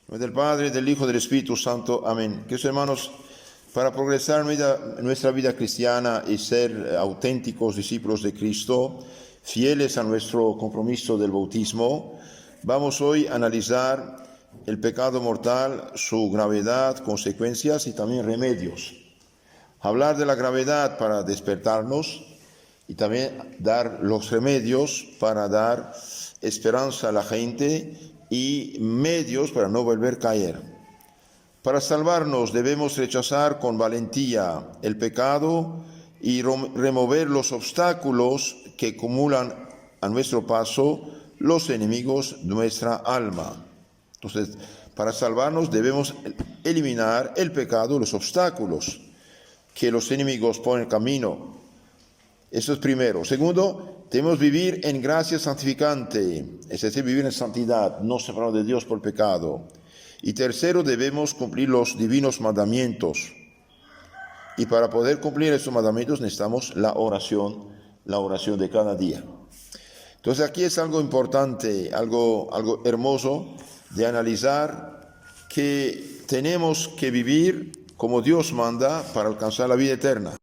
En nombre del Padre, del Hijo y del Espíritu Santo. Amén. Queridos hermanos, para progresar en nuestra vida cristiana y ser auténticos discípulos de Cristo, fieles a nuestro compromiso del bautismo, vamos hoy a analizar el pecado mortal, su gravedad, consecuencias y también remedios. Hablar de la gravedad para despertarnos y también dar los remedios para dar esperanza a la gente y medios para no volver a caer. Para salvarnos debemos rechazar con valentía el pecado y remover los obstáculos que acumulan a nuestro paso los enemigos de nuestra alma. Entonces, para salvarnos debemos eliminar el pecado, los obstáculos que los enemigos ponen en el camino. Eso es primero. Segundo, debemos vivir en gracia santificante, es decir, vivir en santidad, no separado de Dios por pecado. Y tercero, debemos cumplir los divinos mandamientos. Y para poder cumplir esos mandamientos necesitamos la oración de cada día. Entonces aquí es algo importante, algo hermoso de analizar, que tenemos que vivir como Dios manda para alcanzar la vida eterna.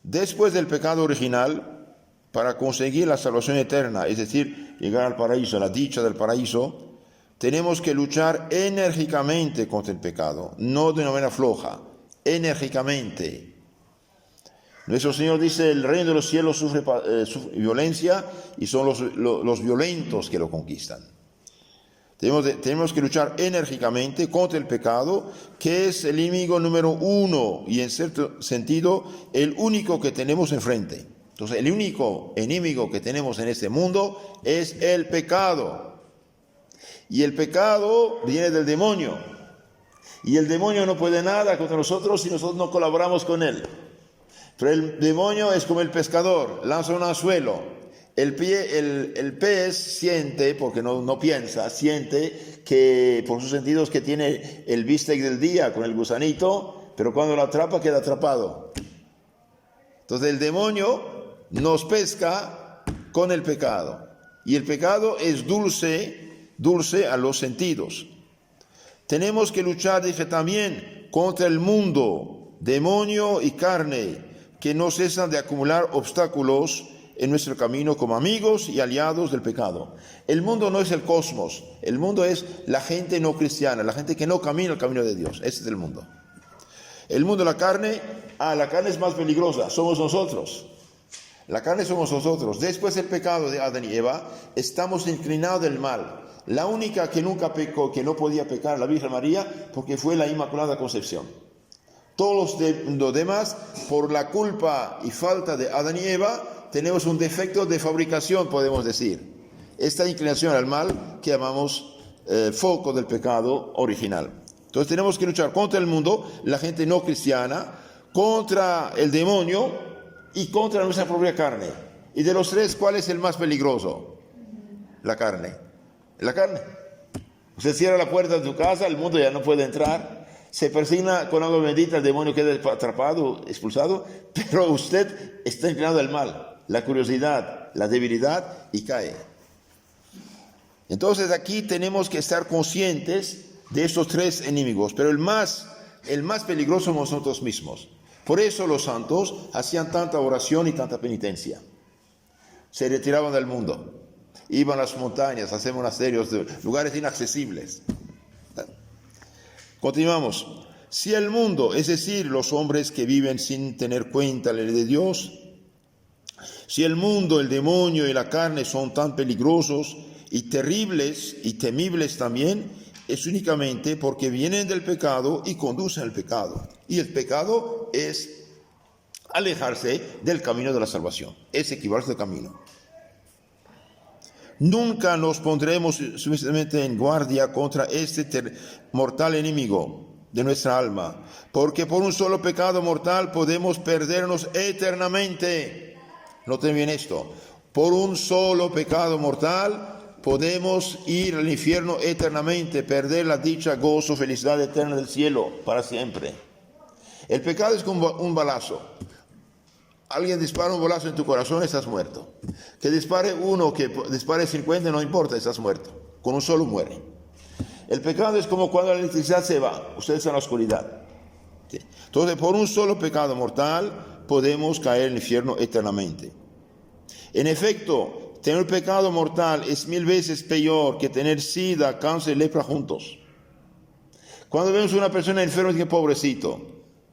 Después del pecado original, para conseguir la salvación eterna, es decir, llegar al paraíso, a la dicha del paraíso, tenemos que luchar enérgicamente contra el pecado, no de una manera floja, enérgicamente. Nuestro Señor dice, el reino de los cielos sufre violencia y son los violentos que lo conquistan. Tenemos que luchar enérgicamente contra el pecado, que es el enemigo número uno y en cierto sentido el único que tenemos enfrente. Entonces el único enemigo que tenemos en este mundo es el pecado. Y el pecado viene del demonio. Y el demonio no puede nada contra nosotros si nosotros no colaboramos con él. Pero el demonio es como el pescador, lanza un anzuelo. El pez siente, porque no piensa, siente que por sus sentidos que tiene el bistec del día con el gusanito, pero cuando lo atrapa queda atrapado. Entonces el demonio nos pesca con el pecado. Y el pecado es dulce a los sentidos. Tenemos que luchar, dije también, contra el mundo, demonio y carne, que no cesan de acumular obstáculos en nuestro camino como amigos y aliados del pecado. El mundo no es el cosmos, el mundo es la gente no cristiana, la gente que no camina el camino de Dios. Ese es el mundo. El mundo, la carne es más peligrosa, somos nosotros. La carne somos nosotros. Después del pecado de Adán y Eva, estamos inclinados del mal. La única que nunca pecó, que no podía pecar, la Virgen María, porque fue la Inmaculada Concepción. Todos los demás, por la culpa y falta de Adán y Eva, tenemos un defecto de fabricación, podemos decir. Esta inclinación al mal que llamamos foco del pecado original. Entonces tenemos que luchar contra el mundo, la gente no cristiana, contra el demonio y contra nuestra propia carne. Y de los tres, ¿cuál es el más peligroso? La carne. La carne. Usted cierra la puerta de tu casa, el mundo ya no puede entrar. Se persigna con agua bendita, el demonio queda atrapado, expulsado, pero usted está inclinado al mal. La curiosidad, la debilidad y cae. Entonces aquí tenemos que estar conscientes de estos tres enemigos, pero el más peligroso somos nosotros mismos. Por eso los santos hacían tanta oración y tanta penitencia. Se retiraban del mundo, iban a las montañas, a hacer monasterios, lugares inaccesibles. Continuamos. Si el mundo, es decir, los hombres que viven sin tener cuenta la ley de Dios, si el mundo, el demonio y la carne son tan peligrosos y terribles y temibles también, es únicamente porque vienen del pecado y conducen al pecado. Y el pecado es alejarse del camino de la salvación, es equivocarse del camino. Nunca nos pondremos suficientemente en guardia contra este mortal enemigo de nuestra alma, porque por un solo pecado mortal podemos perdernos eternamente. Noten bien esto, por un solo pecado mortal podemos ir al infierno eternamente, perder la dicha, gozo, felicidad eterna del cielo para siempre. El pecado es como un balazo. Alguien dispara un balazo en tu corazón, estás muerto. Que dispare uno, que dispare 50, no importa, estás muerto. Con un solo muere. El pecado es como cuando la electricidad se va, ustedes están en la oscuridad. ¿Sí? Entonces, por un solo pecado mortal podemos caer en el infierno eternamente. En efecto, tener pecado mortal es 1000 veces peor que tener sida, cáncer y lepra juntos. Cuando vemos a una persona enferma, decimos, pobrecito.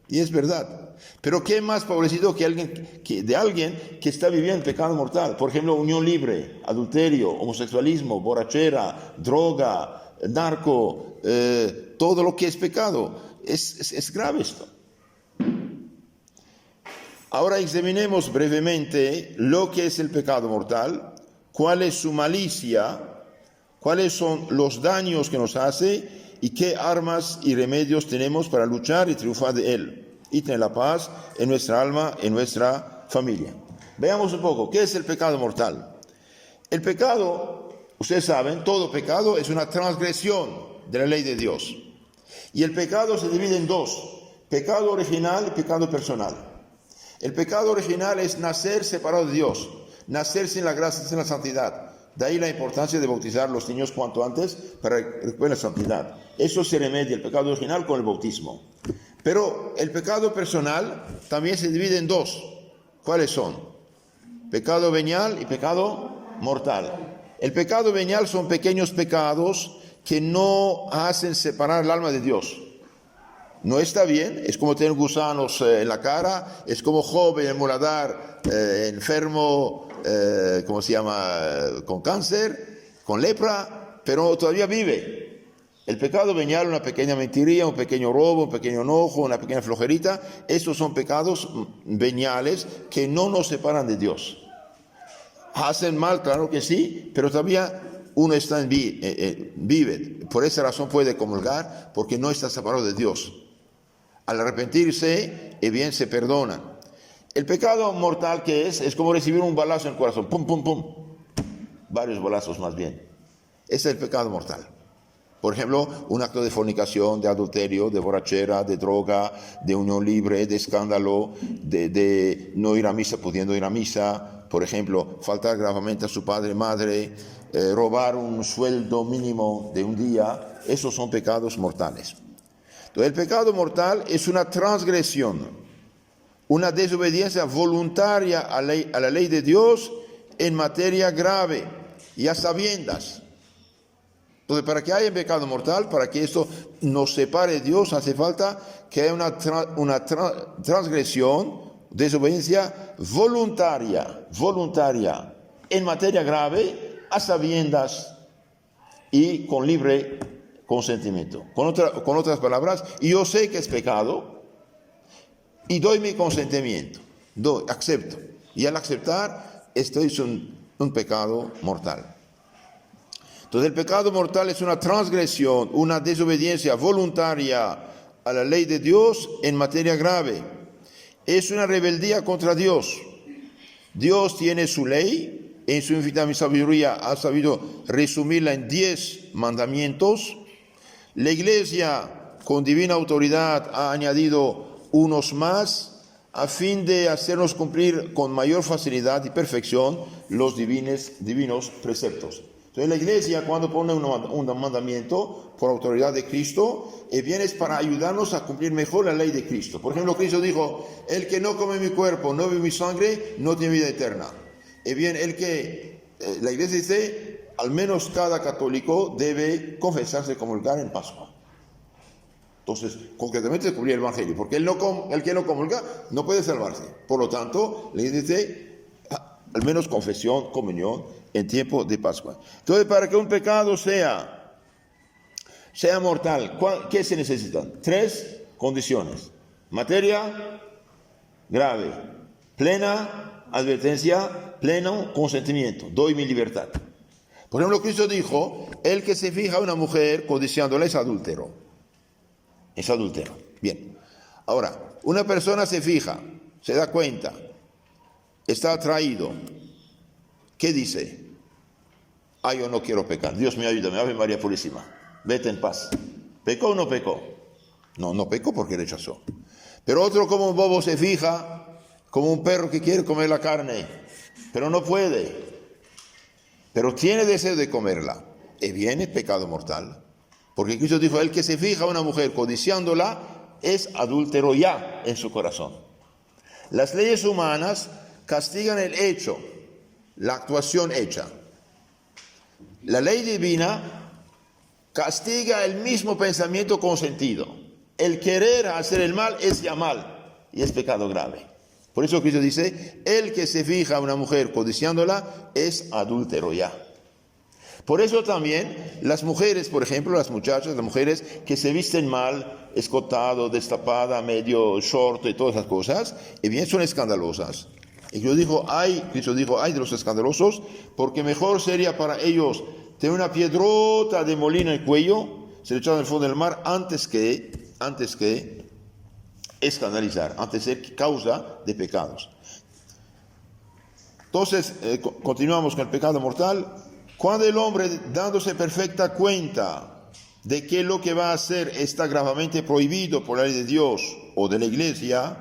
Y es verdad. Pero ¿qué más pobrecito que alguien que está viviendo el pecado mortal? Por ejemplo, unión libre, adulterio, homosexualismo, borrachera, droga, narco, todo lo que es pecado. Es grave esto. Ahora examinemos brevemente lo que es el pecado mortal, cuál es su malicia, cuáles son los daños que nos hace y qué armas y remedios tenemos para luchar y triunfar de él y tener la paz en nuestra alma, en nuestra familia. Veamos un poco, ¿qué es el pecado mortal? El pecado, ustedes saben, todo pecado es una transgresión de la ley de Dios. Y el pecado se divide en dos, pecado original y pecado personal. El pecado original es nacer separado de Dios, nacer sin la gracia, sin la santidad. De ahí la importancia de bautizar a los niños cuanto antes para recuperar la santidad. Eso se remedia el pecado original con el bautismo. Pero el pecado personal también se divide en dos. ¿Cuáles son? Pecado venial y pecado mortal. El pecado venial son pequeños pecados que no hacen separar el alma de Dios. No está bien, es como tener gusanos en la cara, es como Job en el Muladar, enfermo, con cáncer, con lepra, pero todavía vive. El pecado venial, una pequeña mentiría, un pequeño robo, un pequeño enojo, una pequeña flojerita, estos son pecados veniales que no nos separan de Dios. Hacen mal, claro que sí, pero todavía uno está vive. Por esa razón puede comulgar, porque no está separado de Dios. Al arrepentirse, bien se perdonan. El pecado mortal que es como recibir un balazo en el corazón, pum, pum, pum, varios balazos más bien. Ese es el pecado mortal. Por ejemplo, un acto de fornicación, de adulterio, de borrachera, de droga, de unión libre, de escándalo, de no ir a misa pudiendo ir a misa. Por ejemplo, faltar gravemente a su padre, madre, robar un sueldo mínimo de un día. Esos son pecados mortales. Entonces, el pecado mortal es una transgresión, una desobediencia voluntaria a la ley de Dios en materia grave y a sabiendas. Entonces, para que haya pecado mortal, para que esto nos separe de Dios, hace falta que haya una transgresión, desobediencia voluntaria en materia grave, a sabiendas y con libre consentimiento. Con otras palabras, yo sé que es pecado y doy mi consentimiento, acepto. Y al aceptar, esto es un pecado mortal. Entonces el pecado mortal es una transgresión, una desobediencia voluntaria a la ley de Dios en materia grave. Es una rebeldía contra Dios. Dios tiene su ley, en su infinita sabiduría ha sabido resumirla en 10 mandamientos. La Iglesia, con divina autoridad, ha añadido unos más a fin de hacernos cumplir con mayor facilidad y perfección los divinos preceptos. Entonces la Iglesia, cuando pone un mandamiento por autoridad de Cristo, bien es para ayudarnos a cumplir mejor la ley de Cristo. Por ejemplo, Cristo dijo, el que no come mi cuerpo, no bebe mi sangre, no tiene vida eterna. Bien, la Iglesia dice, al menos cada católico debe confesarse, comulgar en Pascua. Entonces, concretamente cumplir el Evangelio, porque el que no comulga no puede salvarse. Por lo tanto, la Iglesia dice, al menos confesión, comunión en tiempo de Pascua. Entonces, para que un pecado sea mortal, ¿qué se necesitan? 3 condiciones. Materia grave, plena advertencia, pleno consentimiento, doy mi libertad. Por ejemplo, Cristo dijo, el que se fija a una mujer codiciándola es adúltero. Es adúltero. Bien. Ahora, una persona se fija, se da cuenta, está atraído. ¿Qué dice? Yo no quiero pecar. Dios me ayuda, Ave María Purísima. Vete en paz. ¿Pecó o no pecó? No pecó porque rechazó. Pero otro como un bobo se fija, como un perro que quiere comer la carne, pero no puede. Pero tiene deseo de comerla. Viene pecado mortal. Porque Cristo dijo, el que se fija a una mujer codiciándola es adúltero ya en su corazón. Las leyes humanas castigan el hecho, la actuación hecha. La ley divina castiga el mismo pensamiento consentido. El querer hacer el mal es ya mal y es pecado grave. Por eso Cristo dice, el que se fija a una mujer codiciándola es adúltero ya. Por eso también las mujeres, por ejemplo, las muchachas, las mujeres que se visten mal, escotado, destapada, medio short y todas esas cosas, y bien son escandalosas. Y Cristo dijo, ay de los escandalosos, porque mejor sería para ellos tener una piedrota de molino en el cuello, ser echado en el fondo del mar, antes que escandalizar, antes de ser causa de pecados. Entonces, continuamos con el pecado mortal. Cuando el hombre, dándose perfecta cuenta de que lo que va a hacer está gravemente prohibido por la ley de Dios o de la iglesia,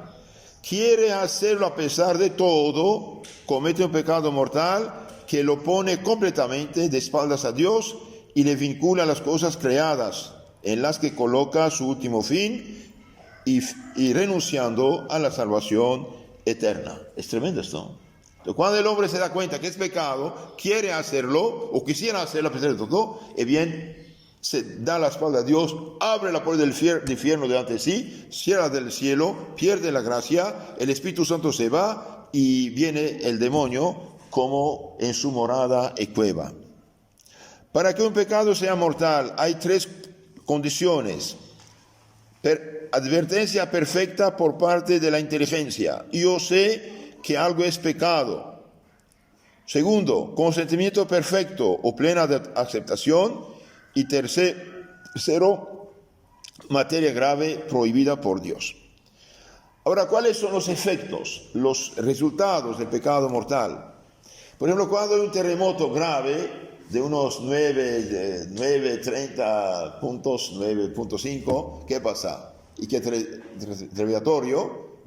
quiere hacerlo a pesar de todo, comete un pecado mortal que lo pone completamente de espaldas a Dios y le vincula a las cosas creadas, en las que coloca su último fin y renunciando a la salvación eterna. Es tremendo esto. Entonces, cuando el hombre se da cuenta que es pecado, quiere hacerlo o quisiera hacerlo a pesar de todo, bien se da la espalda a Dios, abre la puerta del infierno delante de sí, cierra del cielo, pierde la gracia, el Espíritu Santo se va y viene el demonio como en su morada y cueva. Para que un pecado sea mortal hay tres condiciones. Advertencia perfecta por parte de la inteligencia. Yo sé que algo es pecado. Segundo, consentimiento perfecto o plena de aceptación. Y tercero, materia grave prohibida por Dios. Ahora, ¿cuáles son los efectos, los resultados del pecado mortal? Por ejemplo, cuando hay un terremoto grave de unos 30 puntos, 9.5, ¿qué pasa? Y que territorio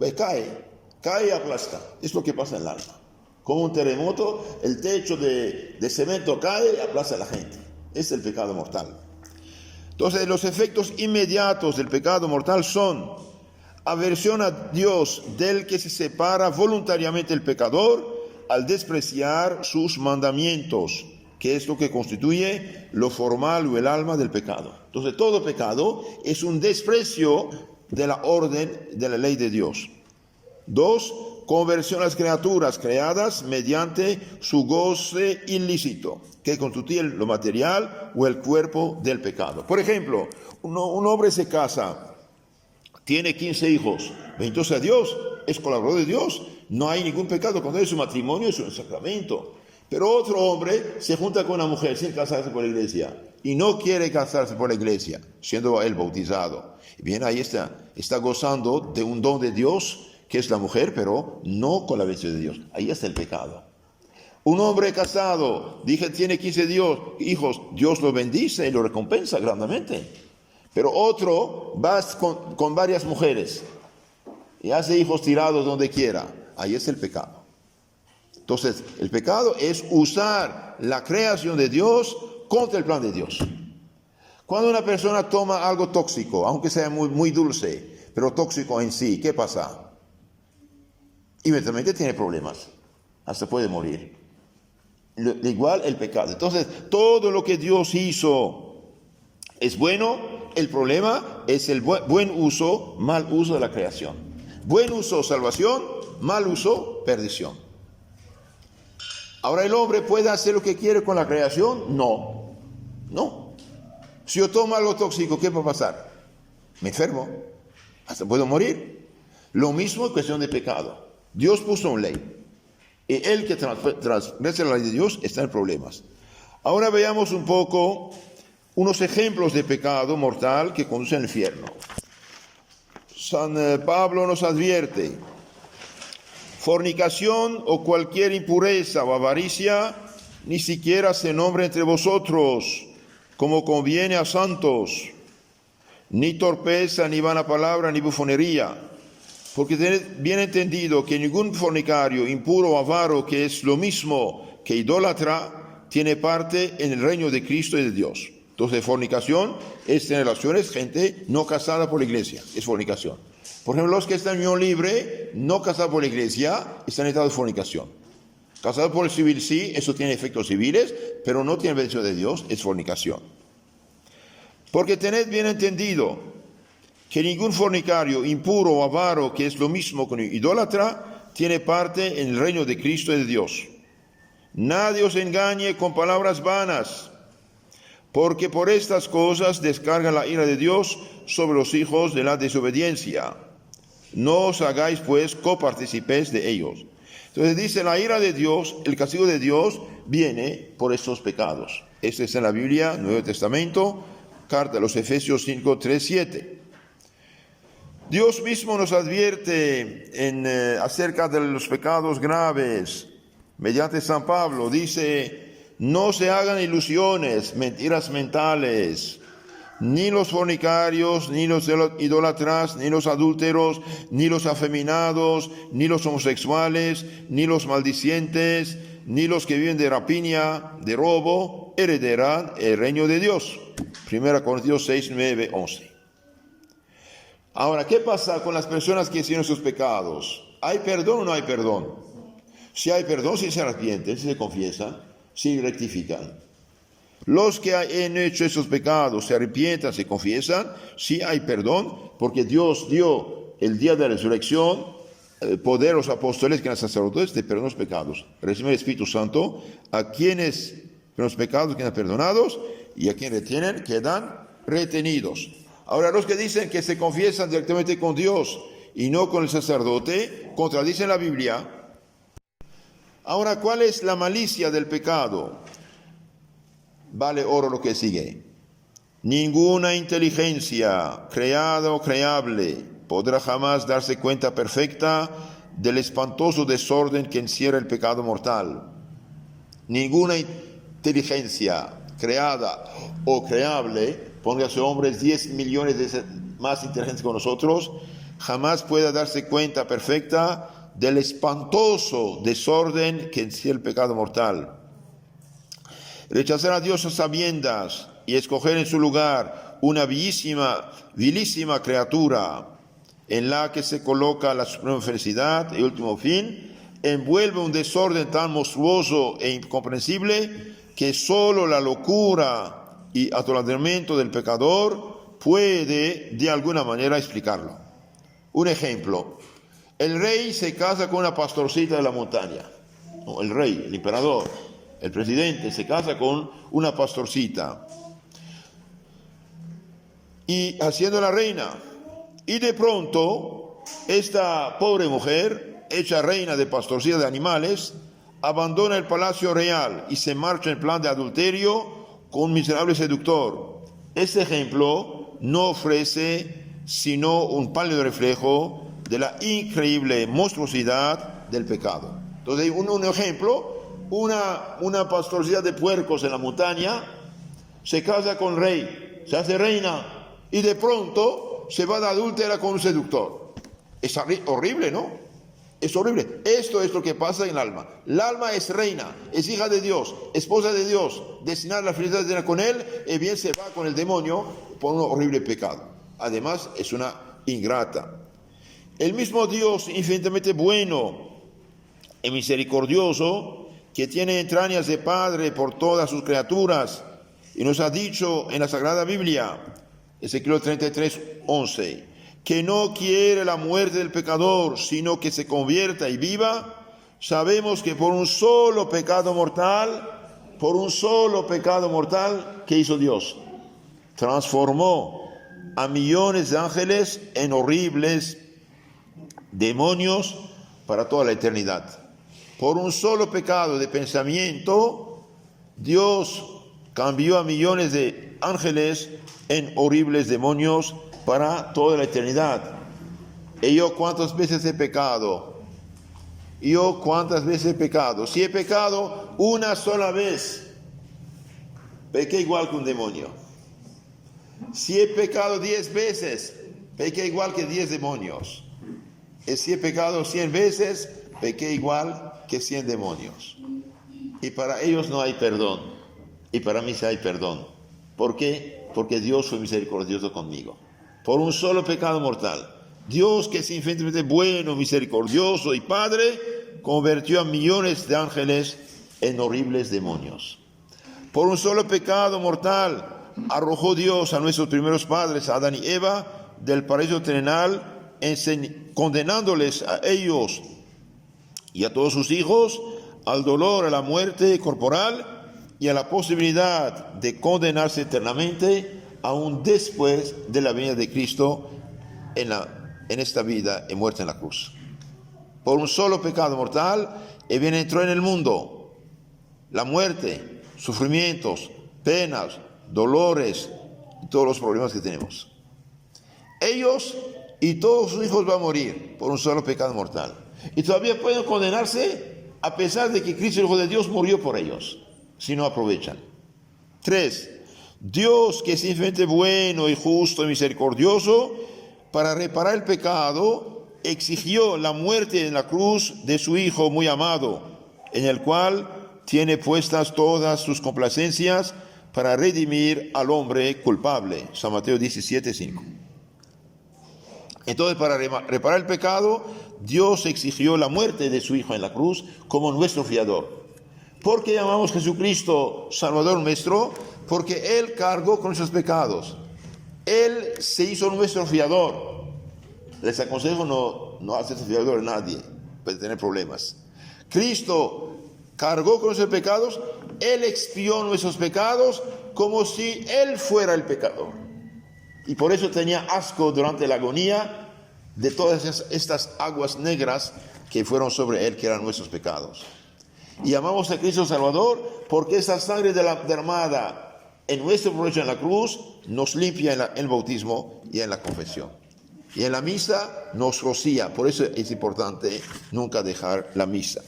cae y aplasta. Es lo que pasa en el alma. Como un terremoto, el techo de cemento cae y aplasta a la gente. Es el pecado mortal. Entonces, los efectos inmediatos del pecado mortal son aversión a Dios, del que se separa voluntariamente el pecador al despreciar sus mandamientos, que es lo que constituye lo formal o el alma del pecado. Entonces, todo pecado es un desprecio de la orden de la ley de Dios. 2, conversión a las criaturas creadas mediante su goce ilícito, que constituye lo material o el cuerpo del pecado. Por ejemplo, un hombre se casa, tiene 15 hijos, bendito sea Dios, es colaborador de Dios, no hay ningún pecado cuando es su matrimonio, es un sacramento. Pero otro hombre se junta con una mujer sin casarse por la iglesia y no quiere casarse por la iglesia, siendo él bautizado. Bien, ahí está gozando de un don de Dios, que es la mujer, pero no con la bendición de Dios. Ahí está el pecado. Un hombre casado, tiene 15 hijos, Dios lo bendice y lo recompensa grandemente. Pero otro va con varias mujeres y hace hijos tirados donde quiera. Ahí está el pecado. Entonces, el pecado es usar la creación de Dios contra el plan de Dios. Cuando una persona toma algo tóxico, aunque sea muy, muy dulce, pero tóxico en sí, ¿qué pasa? Inmediatamente tiene problemas, hasta puede morir. Igual el pecado. Entonces, todo lo que Dios hizo es bueno, el problema es el buen uso, mal uso de la creación. Buen uso, salvación, mal uso, perdición. Ahora, ¿el hombre puede hacer lo que quiere con la creación? No. Si yo tomo algo tóxico, ¿qué va a pasar? Me enfermo, hasta puedo morir. Lo mismo en cuestión de pecado. Dios puso una ley, y el que transgrede la ley de Dios está en problemas. Ahora veamos un poco unos ejemplos de pecado mortal que conducen al infierno. San Pablo nos advierte: fornicación o cualquier impureza o avaricia ni siquiera se nombre entre vosotros, como conviene a santos, ni torpeza, ni vana palabra, ni bufonería. Porque tened bien entendido que ningún fornicario, impuro o avaro, que es lo mismo que idólatra, tiene parte en el reino de Cristo y de Dios. Entonces, fornicación es tener relaciones, gente no casada por la iglesia, es fornicación. Por ejemplo, los que están en unión libre, no casados por la iglesia, están en estado de fornicación. Casados por el civil, sí, eso tiene efectos civiles, pero no tiene bendición de Dios, es fornicación. Porque tened bien entendido que ningún fornicario, impuro o avaro, que es lo mismo que un idólatra, tiene parte en el reino de Cristo y de Dios. Nadie os engañe con palabras vanas, porque por estas cosas descarga la ira de Dios sobre los hijos de la desobediencia. No os hagáis pues copartícipes de ellos. Entonces dice, la ira de Dios, el castigo de Dios viene por estos pecados. Este es en la Biblia, Nuevo Testamento, carta a los Efesios 5, 3, 7. Dios mismo nos advierte acerca de los pecados graves. Mediante San Pablo dice, no se hagan ilusiones, mentiras mentales. Ni los fornicarios, ni los idólatras, ni los adúlteros, ni los afeminados, ni los homosexuales, ni los maldicientes, ni los que viven de rapiña, de robo, heredarán el reino de Dios. 1 Corintios 6, 9, 11. Ahora, ¿qué pasa con las personas que hicieron sus pecados? ¿Hay perdón o no hay perdón? Si hay perdón, si se arrepienten, si se confiesan, si rectifican. Los que han hecho esos pecados se arrepientan, se confiesan, sí hay perdón, porque Dios dio el día de la resurrección poder a los apóstoles que eran sacerdotes de perdonar los pecados. Reciben el Espíritu Santo a quienes los pecados quedan perdonados y a quienes retienen quedan retenidos. Ahora, los que dicen que se confiesan directamente con Dios y no con el sacerdote, contradicen la Biblia. Ahora, ¿cuál es la malicia del pecado? Vale oro lo que sigue. Ninguna inteligencia creada o creable podrá jamás darse cuenta perfecta del espantoso desorden que encierra el pecado mortal. Ninguna inteligencia creada o creable, póngase hombres 10 millones de veces más inteligentes que nosotros, jamás pueda darse cuenta perfecta del espantoso desorden que encierra el pecado mortal. Rechazar a Dios a sabiendas y escoger en su lugar una vilísima criatura en la que se coloca la suprema felicidad y último fin, envuelve un desorden tan monstruoso e incomprensible que solo la locura y atolondramiento del pecador puede de alguna manera explicarlo. Un ejemplo, el rey se casa con una pastorcita de la montaña. No, el rey, el emperador, el presidente se casa con una pastorcita y haciendo la reina. Y de pronto, esta pobre mujer, hecha reina de pastorcita de animales, abandona el palacio real y se marcha en plan de adulterio con un miserable seductor. Este ejemplo no ofrece sino un pálido reflejo de la increíble monstruosidad del pecado. Entonces, un ejemplo, una pastorcita de puercos en la montaña se casa con rey, se hace reina y de pronto se va de adúltera con un seductor. Es horrible, ¿no? Es horrible. Esto es lo que pasa en el alma. El alma es reina, es hija de Dios, esposa de Dios, destinada a la felicidad de con él, y bien se va con el demonio por un horrible pecado. Además, es una ingrata. El mismo Dios infinitamente bueno y misericordioso, que tiene entrañas de Padre por todas sus criaturas, y nos ha dicho en la Sagrada Biblia, Ezequiel 33, 11, que no quiere la muerte del pecador, sino que se convierta y viva. Sabemos que por un solo pecado mortal, ¿qué hizo Dios? Transformó a millones de ángeles en horribles demonios para toda la eternidad. Por un solo pecado de pensamiento, Dios cambió a millones de ángeles en horribles demonios para toda la eternidad. ¿Y yo cuántas veces he pecado? Si he pecado una sola vez, pequé igual que un demonio. Si he pecado 10 veces, pequé igual que 10 demonios. Y si he pecado 100 veces, pequé igual que 100 demonios. Y para ellos no hay perdón. Y para mí sí hay perdón. ¿Por qué? Porque Dios fue misericordioso conmigo. Por un solo pecado mortal. Dios, que es infinitamente bueno, misericordioso y Padre, convirtió a millones de ángeles en horribles demonios. Por un solo pecado mortal arrojó Dios a nuestros primeros padres, a Adán y Eva, del paraíso terrenal, condenándoles a ellos y a todos sus hijos al dolor, a la muerte corporal y a la posibilidad de condenarse eternamente aún después de la venida de Cristo en esta vida y muerte en la cruz. Por un solo pecado mortal, el bien entró en el mundo. La muerte, sufrimientos, penas, dolores y todos los problemas que tenemos. Ellos y todos sus hijos van a morir por un solo pecado mortal. Y todavía pueden condenarse a pesar de que Cristo, el Hijo de Dios, murió por ellos, si no aprovechan. 3. Dios, que es infinitamente bueno y justo y misericordioso, para reparar el pecado, exigió la muerte en la cruz de su Hijo muy amado, en el cual tiene puestas todas sus complacencias para redimir al hombre culpable. San Mateo 17:5. Entonces, para reparar el pecado, Dios exigió la muerte de su Hijo en la cruz como nuestro fiador. ¿Por qué llamamos a Jesucristo Salvador nuestro? Porque Él cargó con nuestros pecados. Él se hizo nuestro fiador. Les aconsejo no hacerse fiador de nadie, puede tener problemas. Cristo cargó con nuestros pecados, Él expió nuestros pecados como si Él fuera el pecador. Y por eso tenía asco durante la agonía de todas estas aguas negras que fueron sobre Él, que eran nuestros pecados. Y amamos a Cristo Salvador porque esa sangre derramada en nuestro provecho en la cruz nos limpia en el bautismo y en la confesión. Y en la misa nos rocía. Por eso es importante nunca dejar la misa.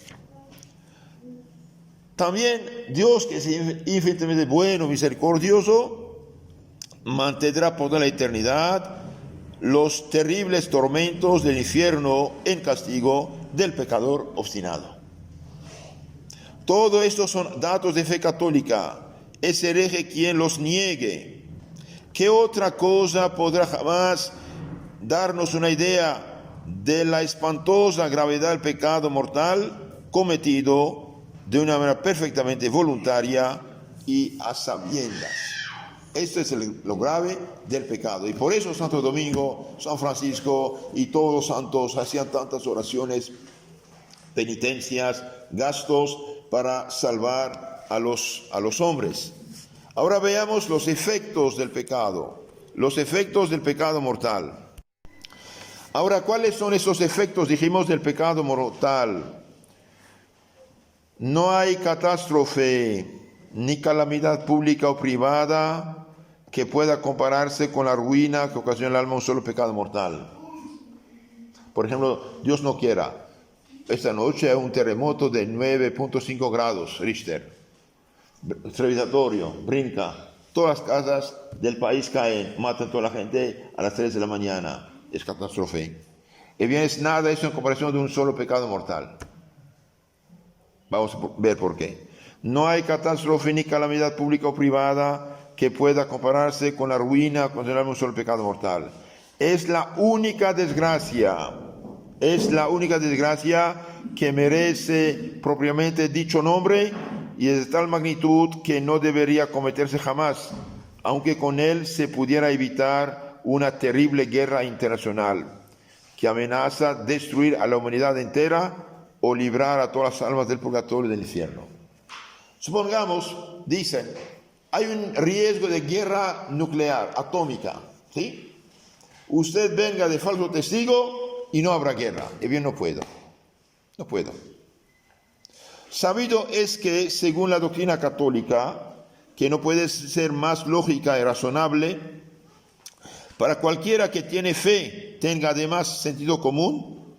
También Dios, que es infinitamente bueno, misericordioso, mantendrá por toda la eternidad los terribles tormentos del infierno en castigo del pecador obstinado. Todo esto son datos de fe católica. Es hereje quien los niegue. ¿Qué otra cosa podrá jamás darnos una idea de la espantosa gravedad del pecado mortal cometido de una manera perfectamente voluntaria y a sabiendas? Esto es lo grave del pecado. Y por eso Santo Domingo, San Francisco y todos los santos hacían tantas oraciones, penitencias, gastos para salvar a los hombres. Ahora veamos los efectos del pecado, los efectos del pecado mortal. Ahora, ¿cuáles son esos efectos, dijimos, del pecado mortal? No hay catástrofe ni calamidad pública o privada que pueda compararse con la ruina que ocasiona el alma un solo pecado mortal. Por ejemplo, Dios no quiera, esta noche hay un terremoto de 9.5 grados Richter, estrepitorio, brinca, todas las casas del país caen, matan a toda la gente a las 3 de la mañana, es catástrofe. Y bien, es nada eso en comparación de un solo pecado mortal. Vamos a ver por qué. No hay catástrofe ni calamidad pública o privada que pueda compararse con la ruina considerable un solo pecado mortal. Es la única desgracia que merece propiamente dicho nombre y es de tal magnitud que no debería cometerse jamás, aunque con él se pudiera evitar una terrible guerra internacional que amenaza destruir a la humanidad entera o librar a todas las almas del purgatorio y del infierno. Supongamos, dicen, hay un riesgo de guerra nuclear, atómica, ¿sí? Usted venga de falso testigo y no habrá guerra. Y bien, no puedo. Sabido es que, según la doctrina católica, que no puede ser más lógica y razonable, para cualquiera que tiene fe, tenga además sentido común,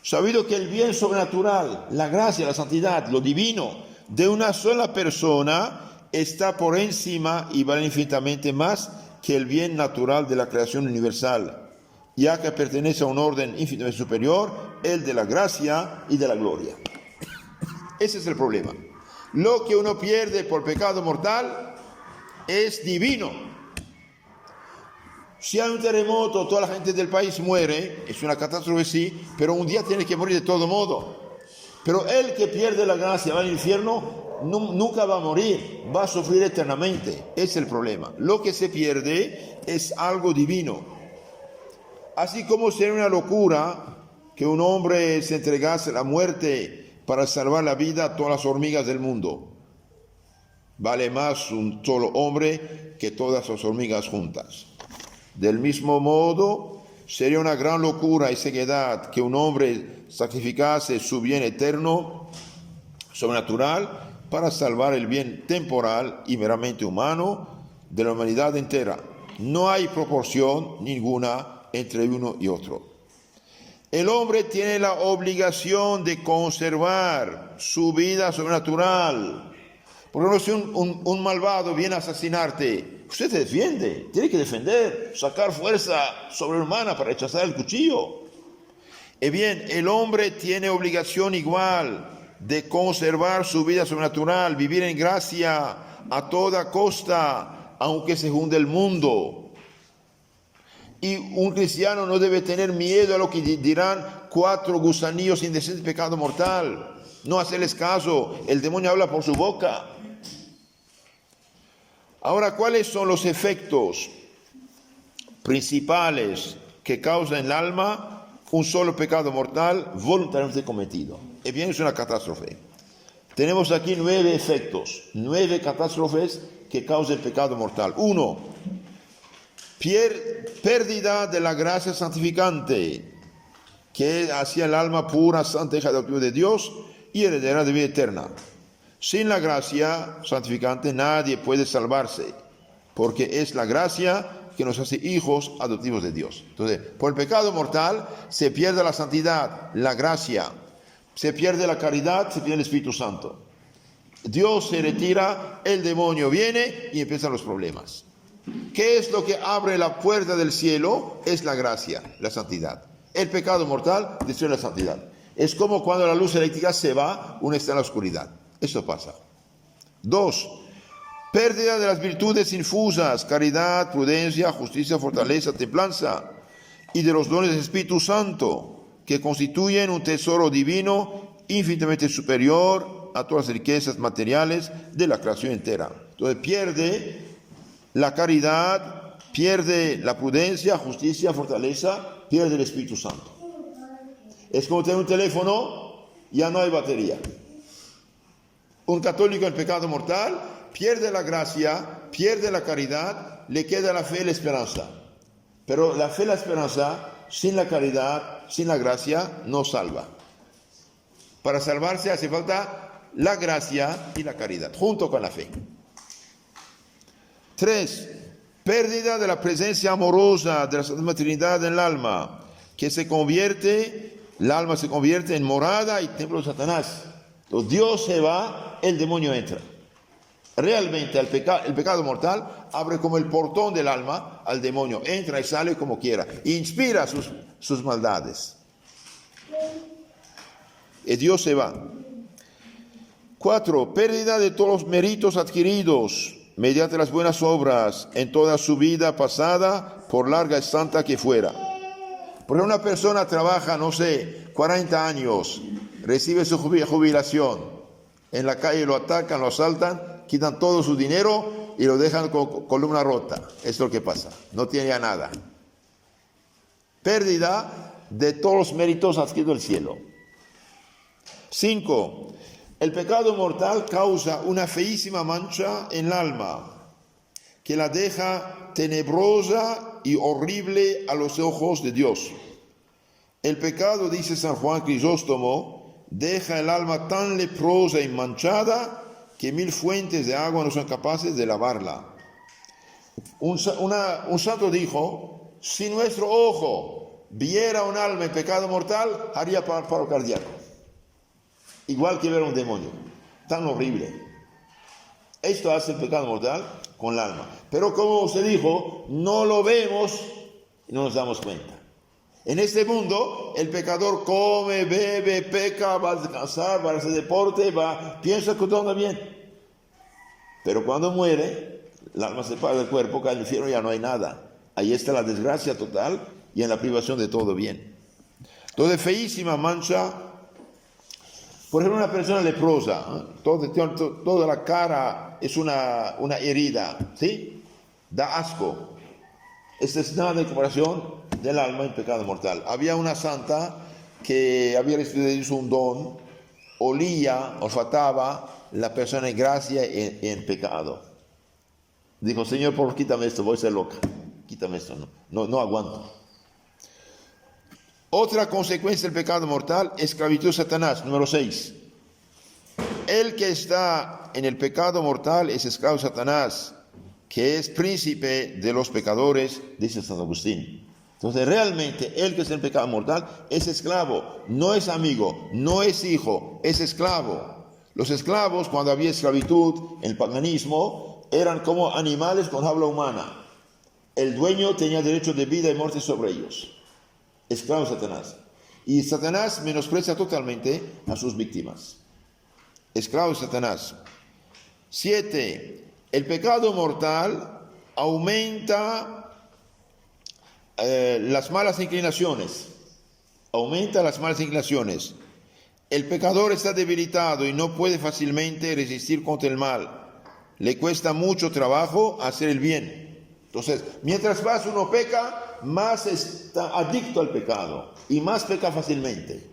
sabido que el bien sobrenatural, la gracia, la santidad, lo divino de una sola persona está por encima y vale infinitamente más que el bien natural de la creación universal, ya que pertenece a un orden infinitamente superior, el de la gracia y de la gloria. Ese es el problema. Lo que uno pierde por pecado mortal, es divino. Si hay un terremoto, toda la gente del país muere, es una catástrofe, sí, pero un día tiene que morir de todo modo. Pero el que pierde la gracia va al infierno, nunca va a morir, va a sufrir eternamente. Es el problema. Lo que se pierde es algo divino. Así como sería una locura que un hombre se entregase a la muerte para salvar la vida a todas las hormigas del mundo. Vale más un solo hombre que todas las hormigas juntas. Del mismo modo, sería una gran locura y ceguedad que un hombre sacrificase su bien eterno, sobrenatural, para salvar el bien temporal y meramente humano de la humanidad entera. No hay proporción ninguna entre uno y otro. El hombre tiene la obligación de conservar su vida sobrenatural. Por ejemplo, si un malvado viene a asesinarte, usted se defiende, tiene que defender, sacar fuerza sobrehumana para rechazar el cuchillo. Bien, el hombre tiene obligación igual de conservar su vida sobrenatural, vivir en gracia a toda costa, aunque se hunde el mundo. Y un cristiano no debe tener miedo a lo que dirán 4 gusanillos indecentes de pecado mortal. No hacerles caso, el demonio habla por su boca. Ahora, ¿cuáles son los efectos principales que causa en el alma un solo pecado mortal voluntariamente cometido? Bien, es una catástrofe. Tenemos aquí 9 efectos, 9 catástrofes que causan el pecado mortal. 1. Pérdida de la gracia santificante, que hacía el alma pura, santa, hija adoptiva de Dios y heredera de vida eterna. Sin la gracia santificante nadie puede salvarse, porque es la gracia que nos hace hijos adoptivos de Dios. Entonces, por el pecado mortal se pierde la santidad, la gracia, se pierde la caridad, se pierde el Espíritu Santo. Dios se retira, el demonio viene y empiezan los problemas. ¿Qué es lo que abre la puerta del cielo? Es la gracia, la santidad. El pecado mortal destruye la santidad. Es como cuando la luz eléctrica se va, uno está en la oscuridad. Esto pasa. 2. Pérdida de las virtudes infusas, caridad, prudencia, justicia, fortaleza, templanza, y de los dones del Espíritu Santo, que constituyen un tesoro divino infinitamente superior a todas las riquezas materiales de la creación entera. Entonces pierde la caridad, pierde la prudencia, justicia, fortaleza, pierde el Espíritu Santo. Es como tener un teléfono, ya no hay batería. Un católico en pecado mortal pierde la gracia, pierde la caridad, le queda la fe y la esperanza. Pero la fe y la esperanza, sin la caridad, sin la gracia, no salva. Para salvarse hace falta la gracia y la caridad, junto con la fe. 3. Pérdida de la presencia amorosa de la Santísima Trinidad en el alma, que el alma se convierte en morada y templo de Satanás. Entonces Dios se va, el demonio entra. Realmente el pecado mortal abre como el portón del alma al demonio, entra y sale como quiera, inspira sus maldades. Y Dios se va. 4. Pérdida de todos los méritos adquiridos mediante las buenas obras en toda su vida pasada, por larga y santa que fuera. Porque una persona trabaja, 40 años, recibe su jubilación, en la calle lo atacan, lo asaltan, quitan todo su dinero y lo dejan con columna rota. Eso es lo que pasa, no tiene ya nada. Pérdida de todos los méritos adquiridos del cielo. 5. El pecado mortal causa una feísima mancha en el alma, que la deja tenebrosa y horrible a los ojos de Dios. El pecado, dice San Juan Crisóstomo, deja el alma tan leprosa y manchada que 1000 fuentes de agua no son capaces de lavarla. Un santo dijo, si nuestro ojo viera un alma en pecado mortal, haría paro cardíaco. Igual que ver un demonio, tan horrible. Esto hace el pecado mortal con el alma. Pero como usted dijo, no lo vemos y no nos damos cuenta. En este mundo, el pecador come, bebe, peca, va a descansar, va a hacer deporte, piensa que todo anda bien. Pero cuando muere, el alma se separa del cuerpo, cae en el infierno, ya no hay nada. Ahí está la desgracia total y en la privación de todo bien. Entonces, feísima mancha. Por ejemplo, una persona leprosa, toda la cara es una herida, ¿sí? Da asco. Esta es nada de comparación del alma en pecado mortal. Había una santa que había recibido de Dios un don, olfataba la persona en gracia y en pecado. Dijo, Señor, por favor, quítame esto, voy a ser loca. Quítame esto, no aguanto. Otra consecuencia del pecado mortal, esclavitud de Satanás, número 6. El que está en el pecado mortal es esclavo de Satanás, que es príncipe de los pecadores, dice San Agustín. Entonces, realmente, el que está en el pecado mortal es esclavo, no es amigo, no es hijo, es esclavo. Los esclavos, cuando había esclavitud en el paganismo, eran como animales con habla humana. El dueño tenía derecho de vida y muerte sobre ellos. Esclavo de Satanás. Y Satanás menosprecia totalmente a sus víctimas. Esclavo de Satanás. 7. El pecado mortal aumenta las malas inclinaciones. Aumenta las malas inclinaciones. El pecador está debilitado y no puede fácilmente resistir contra el mal. Le cuesta mucho trabajo hacer el bien. Entonces, mientras más uno peca, más está adicto al pecado y más peca fácilmente.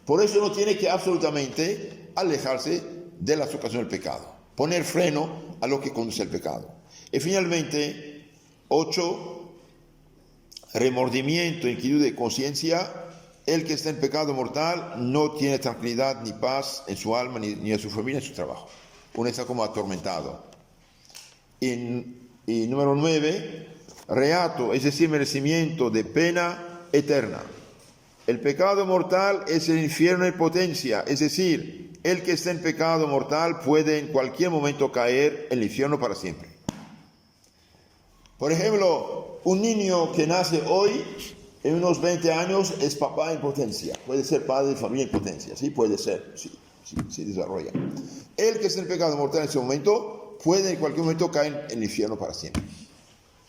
Por eso uno tiene que absolutamente alejarse de las ocasiones del pecado, poner freno a lo que conduce al pecado. Y finalmente, 8, remordimiento, inquietud de conciencia. El que está en pecado mortal no tiene tranquilidad ni paz en su alma, ni en su familia, ni en su trabajo. Uno está como atormentado. Y número 9, reato, es decir, merecimiento de pena eterna. El pecado mortal es el infierno en potencia, es decir, el que está en pecado mortal puede en cualquier momento caer en el infierno para siempre. Por ejemplo, un niño que nace hoy, en unos 20 años, es papá en potencia. Puede ser padre de familia en potencia, sí, puede ser, sí, desarrolla. El que está en pecado mortal en ese momento puede en cualquier momento caer en el infierno para siempre.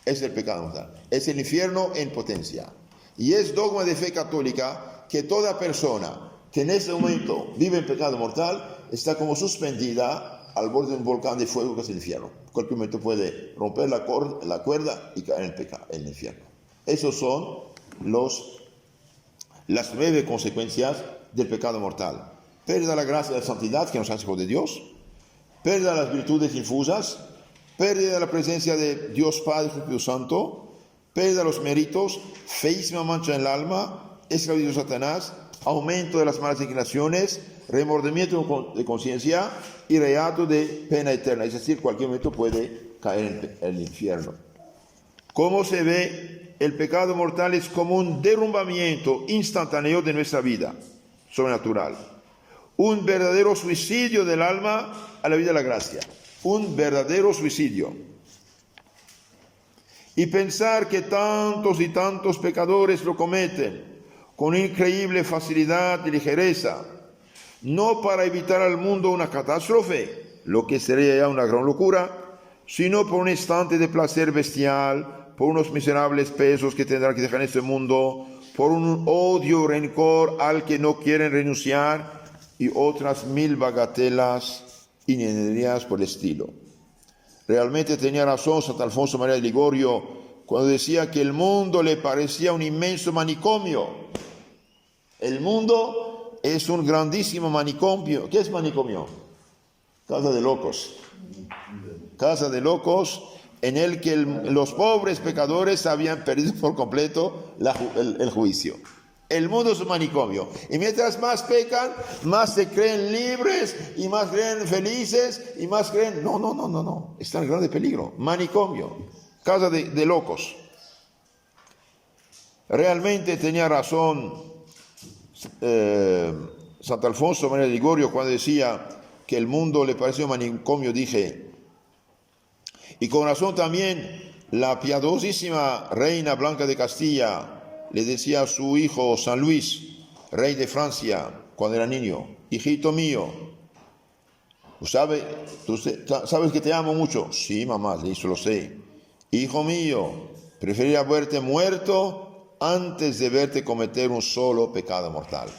Es el pecado mortal, es el infierno en potencia. Y es dogma de fe católica que toda persona que en ese momento vive en pecado mortal está como suspendida al borde de un volcán de fuego que es el infierno. En cualquier momento puede romper la cuerda y caer en el infierno. Esos son las 9 consecuencias del pecado mortal. Pérdida de la gracia de la santidad que nos hace hijos de Dios, pérdida de las virtudes infusas, pérdida de la presencia de Dios Padre y Espíritu Santo, pérdida de los méritos, feísima mancha en el alma, esclavitud de Satanás, aumento de las malas inclinaciones, remordimiento de conciencia y reato de pena eterna. Es decir, cualquier momento puede caer en el infierno. ¿Cómo se ve? El pecado mortal es como un derrumbamiento instantáneo de nuestra vida sobrenatural. Un verdadero suicidio del alma a la vida de la gracia. Un verdadero suicidio. Y pensar que tantos y tantos pecadores lo cometen con increíble facilidad y ligereza, no para evitar al mundo una catástrofe, lo que sería ya una gran locura, sino por un instante de placer bestial, por unos miserables pesos que tendrán que dejar en este mundo, por un odio, rencor al que no quieren renunciar y otras 1000 bagatelas y niñerías por el estilo. Realmente tenía razón Santo Alfonso María de Ligorio cuando decía que el mundo le parecía un inmenso manicomio. El mundo es un grandísimo manicomio. ¿Qué es manicomio? Casa de locos. Casa de locos en el que los pobres pecadores habían perdido por completo el juicio. El mundo es un manicomio. Y mientras más pecan, más se creen libres y más creen felices y más creen... No. Está en grande peligro. Manicomio. Casa de locos. Realmente tenía razón Santo Alfonso María de Ligorio cuando decía que el mundo le parecía un manicomio, dije. Y con razón también la piadosísima reina Blanca de Castilla le decía a su hijo San Luis, rey de Francia, cuando era niño: hijito mío, ¿Sabes que te amo mucho? Sí, mamá, eso lo sé. Hijo mío, preferiría verte muerto antes de verte cometer un solo pecado mortal.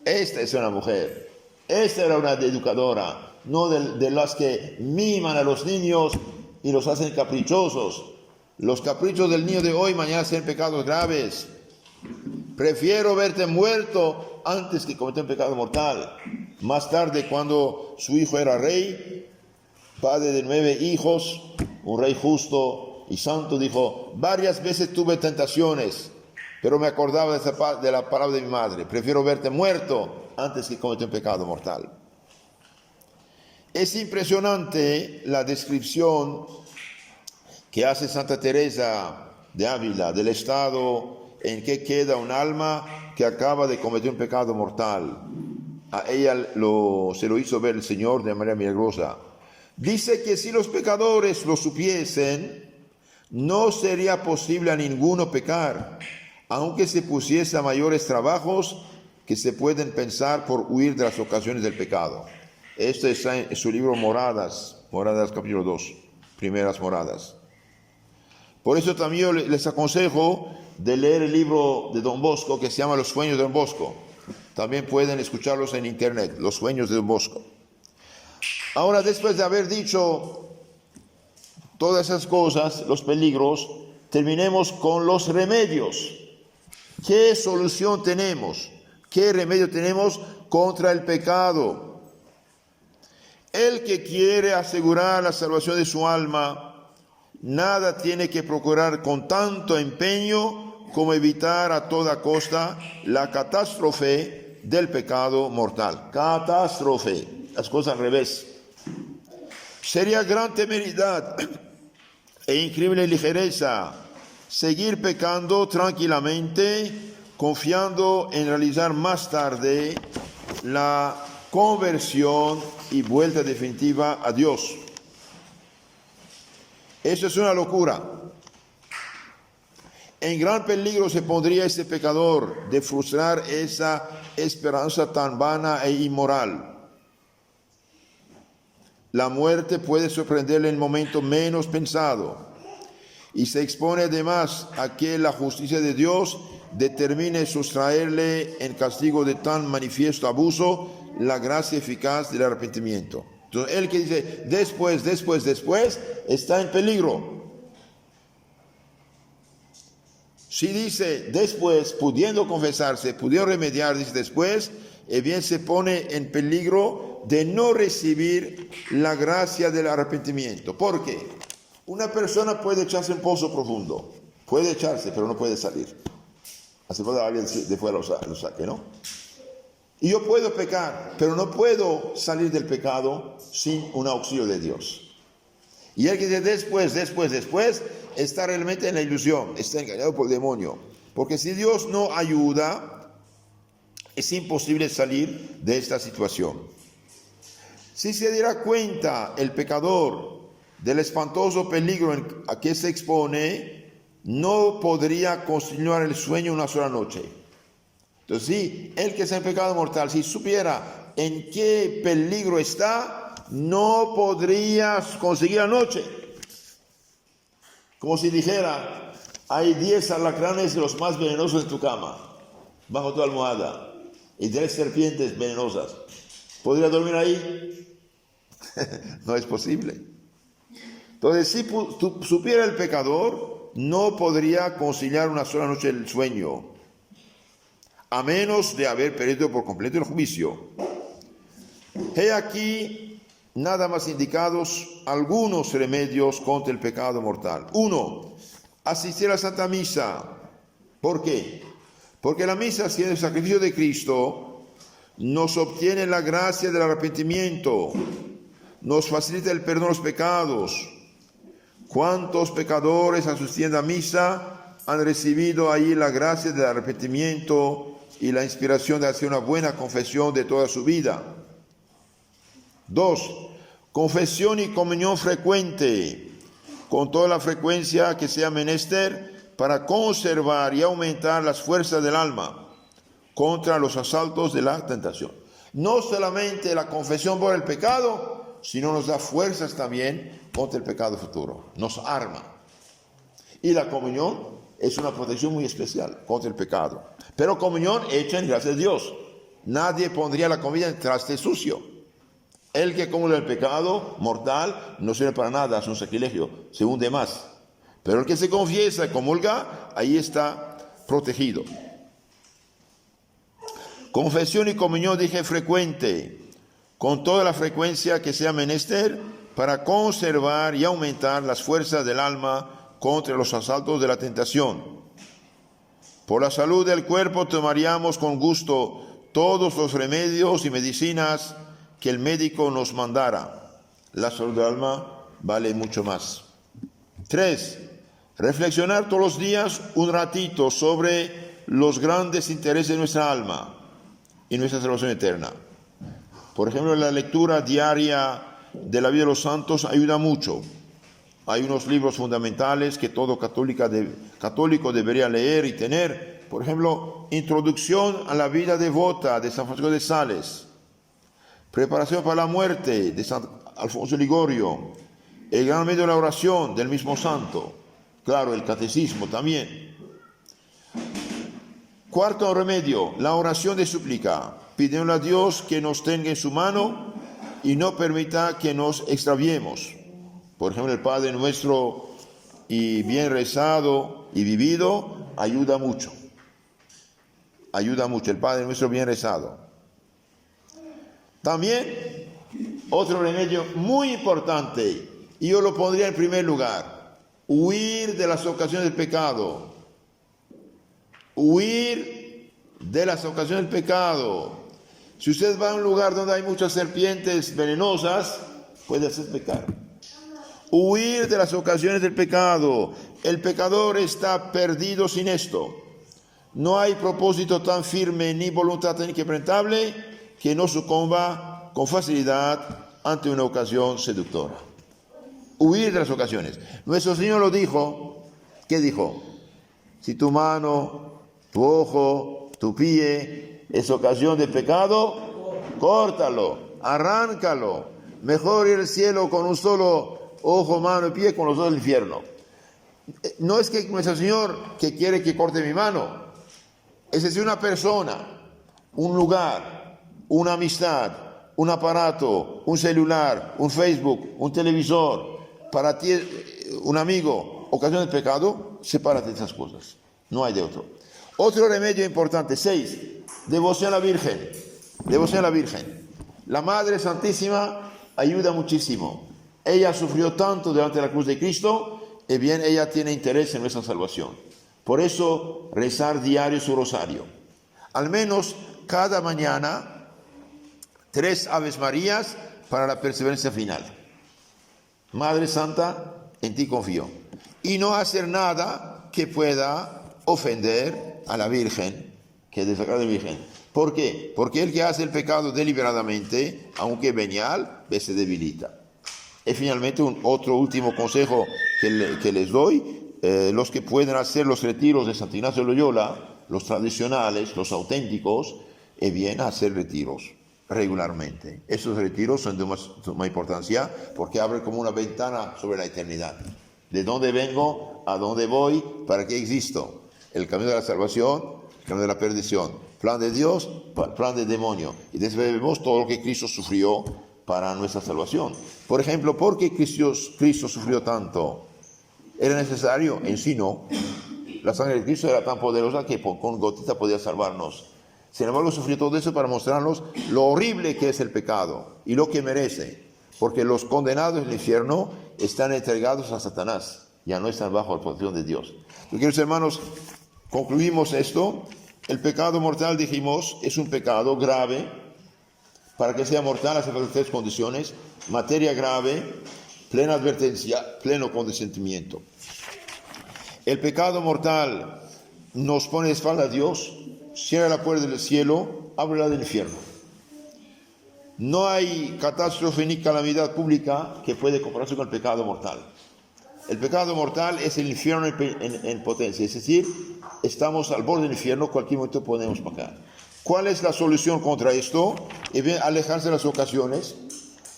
Esta es una mujer. Esta era una educadora, no de las que miman a los niños y los hacen caprichosos. Los caprichos del niño de hoy mañana sean pecados graves. Prefiero verte muerto antes que cometer un pecado mortal. Más tarde, cuando su hijo era rey, padre de 9 hijos, un rey justo y santo, dijo: varias veces tuve tentaciones, pero me acordaba de la palabra de mi madre. Prefiero verte muerto antes que cometer un pecado mortal. Es impresionante la descripción que hace Santa Teresa de Ávila del estado en que queda un alma que acaba de cometer un pecado mortal. A ella se lo hizo ver el Señor de manera milagrosa. Dice que si los pecadores lo supiesen, no sería posible a ninguno pecar, aunque se pusiese a mayores trabajos que se pueden pensar por huir de las ocasiones del pecado. Esto está en su libro Moradas capítulo 2, primeras moradas. Por eso también les aconsejo de leer el libro de Don Bosco que se llama Los sueños de Don Bosco. También pueden escucharlos en internet, Los sueños de Don Bosco. Ahora, después de haber dicho todas esas cosas, los peligros, terminemos con los remedios. ¿Qué solución tenemos? ¿Qué remedio tenemos contra el pecado? El que quiere asegurar la salvación de su alma, nada tiene que procurar con tanto empeño como evitar a toda costa la catástrofe del pecado mortal. Catástrofe, las cosas al revés. Sería gran temeridad e increíble ligereza seguir pecando tranquilamente, confiando en realizar más tarde la conversión y vuelta definitiva a Dios. Eso es una locura. En gran peligro se pondría este pecador de frustrar esa esperanza tan vana e inmoral. La muerte puede sorprenderle en el momento menos pensado y se expone además a que la justicia de Dios determine sustraerle en castigo de tan manifiesto abuso la gracia eficaz del arrepentimiento. Entonces, el que dice después, está en peligro. Si dice después, pudiendo confesarse, pudiendo remediar, dice después, bien se pone en peligro de no recibir la gracia del arrepentimiento. ¿Por qué? Una persona puede echarse en un pozo profundo, puede echarse, pero no puede salir. Hace falta alguien de fuera lo saque, ¿no? Y yo puedo pecar, pero no puedo salir del pecado sin un auxilio de Dios. Y el que dice después, está realmente en la ilusión, está engañado por el demonio. Porque si Dios no ayuda, es imposible salir de esta situación. Si se diera cuenta el pecador del espantoso peligro a que se expone, no podría conciliar el sueño una sola noche. Entonces, sí, el que está en pecado mortal, si supiera en qué peligro está, no podría conseguir la noche. Como si dijera, hay 10 alacranes de los más venenosos en tu cama, bajo tu almohada, y 10 serpientes venenosas. ¿Podría dormir ahí? No es posible. Entonces, si supiera el pecador, no podría conciliar una sola noche el sueño, a menos de haber perdido por completo el juicio. He aquí nada más indicados algunos remedios contra el pecado mortal. 1. Asistir a la Santa Misa. ¿Por qué? Porque la misa, siendo el sacrificio de Cristo, nos obtiene la gracia del arrepentimiento, nos facilita el perdón de los pecados. ¿Cuántos pecadores asistiendo a misa han recibido ahí la gracia del arrepentimiento y la inspiración de hacer una buena confesión de toda su vida? 2. Confesión y comunión frecuente, con toda la frecuencia que sea menester para conservar y aumentar las fuerzas del alma contra los asaltos de la tentación. No solamente la confesión por el pecado, sino nos da fuerzas también contra el pecado futuro. Nos arma. Y la comunión es una protección muy especial contra el pecado. Pero comunión hecha en gracia de Dios. Nadie pondría la comida en traste sucio. El que comulga el pecado mortal no sirve para nada, es un sacrilegio, se hunde más. Pero el que se confiesa y comulga, ahí está protegido. Confesión y comunión, dije, frecuente, con toda la frecuencia que sea menester, para conservar y aumentar las fuerzas del alma contra los asaltos de la tentación. Por la salud del cuerpo tomaríamos con gusto todos los remedios y medicinas que el médico nos mandara. La salud del alma vale mucho más. 3. Reflexionar todos los días un ratito sobre los grandes intereses de nuestra alma y nuestra salvación eterna. Por ejemplo, la lectura diaria de la vida de los santos ayuda mucho. Hay unos libros fundamentales que todo católico debería leer y tener. Por ejemplo, Introducción a la vida devota de San Francisco de Sales. Preparación para la muerte de San Alfonso Ligorio. El gran medio de la oración del mismo santo. Claro, el catecismo también. Cuarto remedio, la oración de súplica. Pidiéndole a Dios que nos tenga en su mano y no permita que nos extraviemos. Por ejemplo, el Padre Nuestro y bien rezado y vivido ayuda mucho. Ayuda mucho el Padre Nuestro bien rezado. También otro remedio muy importante, y yo lo pondría en primer lugar, huir de las ocasiones del pecado. Huir de las ocasiones del pecado. Si usted va a un lugar donde hay muchas serpientes venenosas, puede hacer pecar. Huir de las ocasiones del pecado. El pecador está perdido sin esto. No hay propósito tan firme ni voluntad tan inquebrantable que no sucumba con facilidad ante una ocasión seductora. Huir de las ocasiones. Nuestro Señor lo dijo. ¿Qué dijo? Si tu mano, tu ojo, tu pie es ocasión de pecado, córtalo, arráncalo. Mejor ir al cielo con un solo ojo, mano y pie con los dos del infierno. No es que nuestro Señor que quiere que corte mi mano. Es decir, una persona, un lugar, una amistad, un aparato, un celular, un Facebook, un televisor, para ti, un amigo, ocasión de pecado, sepárate de esas cosas. No hay de otro. Otro remedio importante, 6, devoción a la Virgen. Devoción a la Virgen. La Madre Santísima ayuda muchísimo. Ella sufrió tanto delante de la cruz de Cristo, y bien, ella tiene interés en nuestra salvación. Por eso, rezar diario su rosario. Al menos cada mañana, 3 Aves Marías para la perseverancia final. Madre Santa, en ti confío. Y no hacer nada que pueda ofender a la Virgen, que es desagrado de la Virgen. ¿Por qué? Porque el que hace el pecado deliberadamente, aunque venial, se debilita. Y finalmente, otro último consejo que les doy. Los que pueden hacer los retiros de Santo Ignacio de Loyola, los tradicionales, los auténticos, bien hacer retiros regularmente. Esos retiros son de suma importancia porque abren como una ventana sobre la eternidad. ¿De dónde vengo? ¿A dónde voy? ¿Para qué existo? El camino de la salvación, el camino de la perdición. Plan de Dios, plan del demonio. Y después vemos todo lo que Cristo sufrió para nuestra salvación. Por ejemplo, ¿por qué Cristo sufrió tanto? ¿Era necesario? En sí no. La sangre de Cristo era tan poderosa que con gotita podía salvarnos. Sin embargo, sufrió todo eso para mostrarnos lo horrible que es el pecado y lo que merece. Porque los condenados en el infierno están entregados a Satanás. Ya no están bajo la protección de Dios. Entonces, queridos hermanos, concluimos esto. El pecado mortal, dijimos, es un pecado grave. Para que sea mortal hace falta 3 condiciones. Materia grave, plena advertencia, pleno consentimiento. El pecado mortal nos pone de espalda a Dios, cierra la puerta del cielo, abre la del infierno. No hay catástrofe ni calamidad pública que puede compararse con el pecado mortal. El pecado mortal es el infierno en potencia, es decir, estamos al borde del infierno, cualquier momento podemos pecar. ¿Cuál es la solución contra esto? Alejarse de las ocasiones,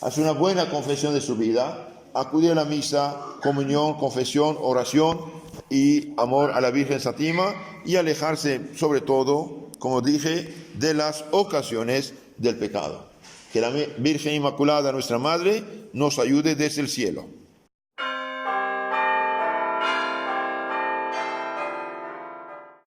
hacer una buena confesión de su vida, acudir a la misa, comunión, confesión, oración y amor a la Virgen Santísima, y alejarse sobre todo, como dije, de las ocasiones del pecado. Que la Virgen Inmaculada, nuestra Madre, nos ayude desde el cielo.